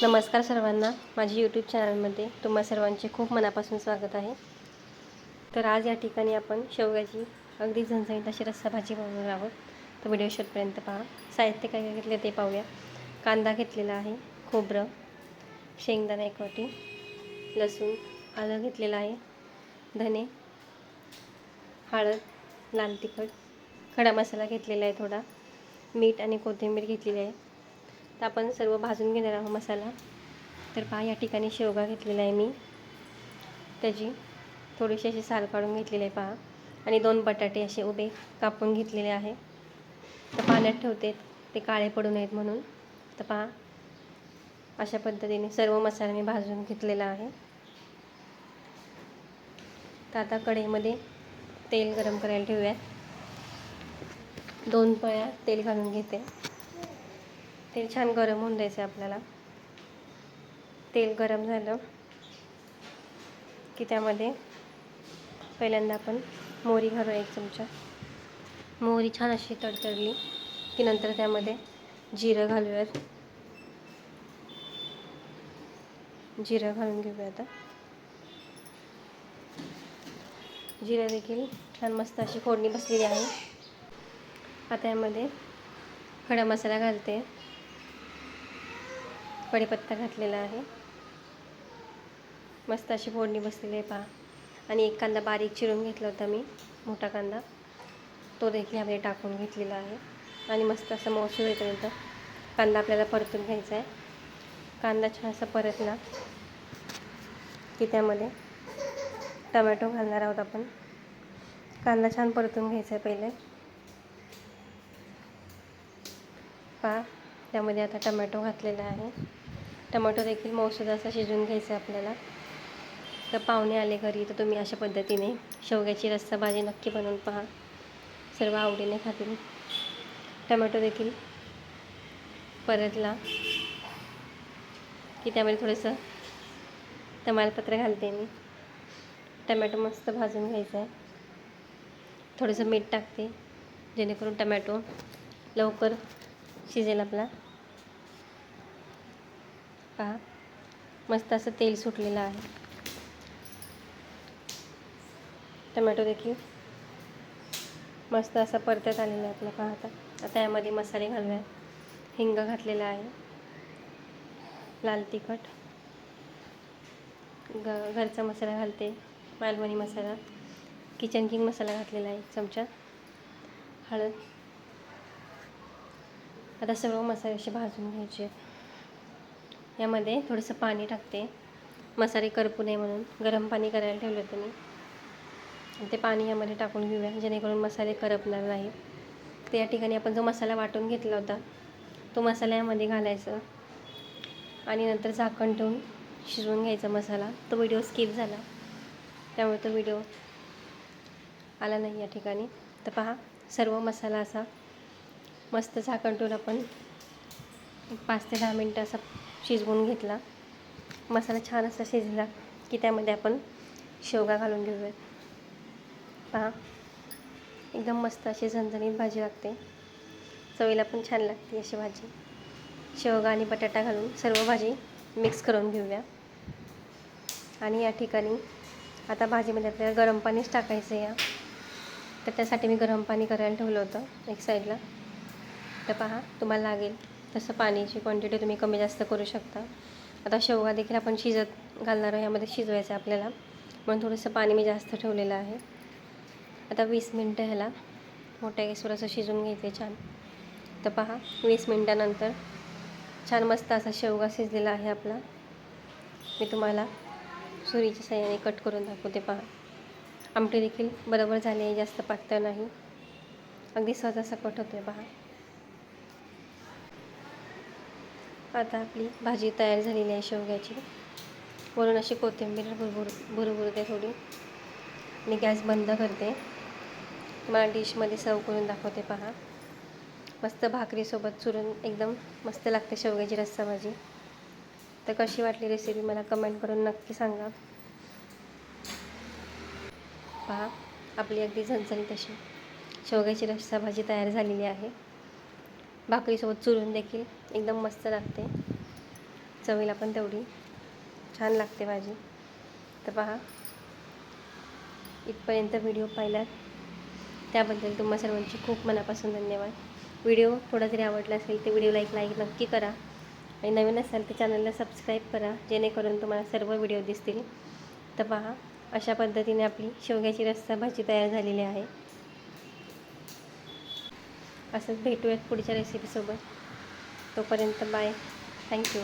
नमस्कार सर्वांना, माझी यूट्यूब चॅनलमध्ये तुम्हा सर्वांचे खूप मनापासून स्वागत आहे. तर आज या ठिकाणी आपण शेवग्याची अगदी झणझणीत अशी रस्सा भाजी बनवणार आहोत. तर व्हिडिओ शेवटपर्यंत पहा. साहित्य काय काय घेतले ते पाहूया. कांदा घेतलेला आहे, खोबरं, शेंगदाणा एक वाटी, लसूण, आलं घेतलेलं आहे, धने, हळद, लाल तिखट, खडा मसाला घेतलेला आहे थोडा, मीठ आणि कोथिंबीर घेतलेली आहे. तर आपण सर्व भाजून घेणार आहोत मसाला. तर पहा, या ठिकाणी शेवगा घेतलेला आहे मी, त्याची थोडीशी अशी साल काढून घेतलेली आहे पहा. आणि 2 बटाटे असे उभे कापून घेतलेले आहे. तर पाण्यात ठेवते ते काळे पडू नयेत म्हणून. तर पहा, अशा पद्धतीने सर्व मसाला मी भाजून घेतलेला आहे. तर आता कढईमध्ये तेल गरम करायला ठेवूयात. 2 पळ्या तेल घालून घेते. तेल छान गरम होऊन द्यायचं आपल्याला. तेल गरम झालं की त्यामध्ये पहिल्यांदा आपण मोहरी घालू 1 चमचा. मोहरी छान अशी तडतडली की नंतर त्यामध्ये जिरं घालूयात. जिरं घालून घेऊया आता. जिरं देखील छान मस्त अशी फोडणी बसलेली आहे. आता यामध्ये खडा मसाला घालते. कढीपत्ता घातलेला आहे. मस्त अशी फोडणी बसलेली आहे पहा. आणि 1 कांदा बारीक चिरून घेतला होता मी, मोठा कांदा, तो देखील यामध्ये टाकून घेतलेला आहे. आणि मस्त असं मऊसूर होईपर्यंत कांदा आपल्याला परतून घ्यायचा आहे. कांदा छान असा परतला की त्यामध्ये टमॅटो घालणार आहोत आपण. कांदा छान परतून घ्यायचा आहे पहिले पहा. त्यामध्ये आता टमॅटो घातलेला आहे. टमॅटो देखील मऊसूर असा शिजवून घ्यायचा आहे आपल्याला. तर पाहुणे आले घरी तर तुम्ही अशा पद्धतीने शेवग्याची रस्सा भाजी नक्की बनवून पहा, सर्व आवडीने खातील. टमॅटो देखील परतला की त्यामध्ये थोडंसं तमालपत्र घालते मी. टमॅटो मस्त भाजून घ्यायचा आहे. थोडंसं मीठ टाकते जेणेकरून टमॅटो लवकर शिजेल आपला. पहा, मस्त असं तेल सुटलेलं आहे. टमॅटो देखील मस्त असा परतत आलेला आहे आपला पहा. आता यामध्ये मसाले घालूया. हिंग घातलेला आहे, लाल तिखट, घरचा मसाला घालते, मालवणी मसाला, किचन किंग मसाला घातलेला आहे 1 चमचा, हळद. आता सर्व मसाले असे भाजून घ्यायचे. यामध्ये थोडंसं पाणी टाकते, मसाले करपू नये म्हणून. गरम पाणी करायला ठेवलं होतं मी. ते पाणी यामध्ये टाकून घेऊया जेणेकरून मसाले करपणार नाही. तर या ठिकाणी आपण जो मसाला वाटून घेतला होता तो मसाला यामध्ये घालायचा आणि नंतर झाकण ठेवून शिजवून घ्यायचा मसाला. तो व्हिडिओ स्किप झाला त्यामुळे तो व्हिडिओ आला नाही या ठिकाणी. तर पहा, सर्व मसाला असा मस्त झाकण ठेवून आपण 5 ते 10 मिनटं असा शिजवून घेतला. मसाला छान असा शिजला की त्यामध्ये आपण शेवगा घालून घेऊयात. पहा, एकदम मस्त अशी झणझणीत भाजी लागते. चवीला पण छान लागते अशी भाजी. शेवगा आणि बटाटा घालून सर्व भाजी मिक्स करून घेऊया. आणि या ठिकाणी आता भाजीमध्ये आपल्याला गरम पाणीच टाकायचं आहे. तर त्यासाठी मी गरम पाणी करायला ठेवलं होतं 1 साईडला. तर पहा, तुम्हाला लागेल तसं पाण्याची क्वांटिटी तुम्ही कमी जास्त करू शकता. आता शेवगा देखील आपण शिजत घालणार आहे, यामध्ये शिजवायचं आहे आपल्याला, म्हणून थोडंसं पाणी मी जास्त ठेवलेलं आहे. आता 20 मिनटं ह्याला मोठ्या गॅसवर असं शिजवून घ्यायचं आहे छान. तर पहा, 20 मिनटानंतर छान मस्त असा शेवगा शिजलेला आहे आपला. मी तुम्हाला सुरीच्या साहाय्याने कट करून दाखवते पहा. आमटी देखील बरोबर झाली आहे, जास्त पातळ नाही, अगदी सहज असा कट होतो आहे पहा. आता आपली भाजी तयार झालेली आहे शेवग्याची. वरून अशी कोथिंबीर भुरभुरते थोडी. मी गॅस बंद करते. तुम्हाला डिशमध्ये सर्व करून दाखवते पहा. मस्त भाकरीसोबत चुरून एकदम मस्त लागते शेवग्याची रस्सा भाजी. तर कशी वाटली रेसिपी मला कमेंट करून नक्की सांगा. पहा, आपली अगदी झणझणीत अशी शेवग्याची रस्सा भाजी तयार झालेली आहे. भाकरीसोबत चुरून देखील एकदम मस्त लागते. चवीला पण तेवढी छान लागते भाजी. तर पहा, इथपर्यंत व्हिडिओ पाहिलात त्याबद्दल तुम्हा सर्वांची खूप मनापासून धन्यवाद. व्हिडिओ थोडा जरी आवडला असेल तर व्हिडिओला लाईक नक्की करा आणि नवीन असाल तर चॅनलला सबस्क्राईब करा, जेणेकरून तुम्हाला सर्व व्हिडिओ दिसतील. तर पहा, अशा पद्धतीने आपली शेवग्याची रस्सा भाजी तयार झालेली आहे. असंच भेटूयात पुढच्या रेसिपीसोबत. तोपर्यंत बाय. थँक्यू.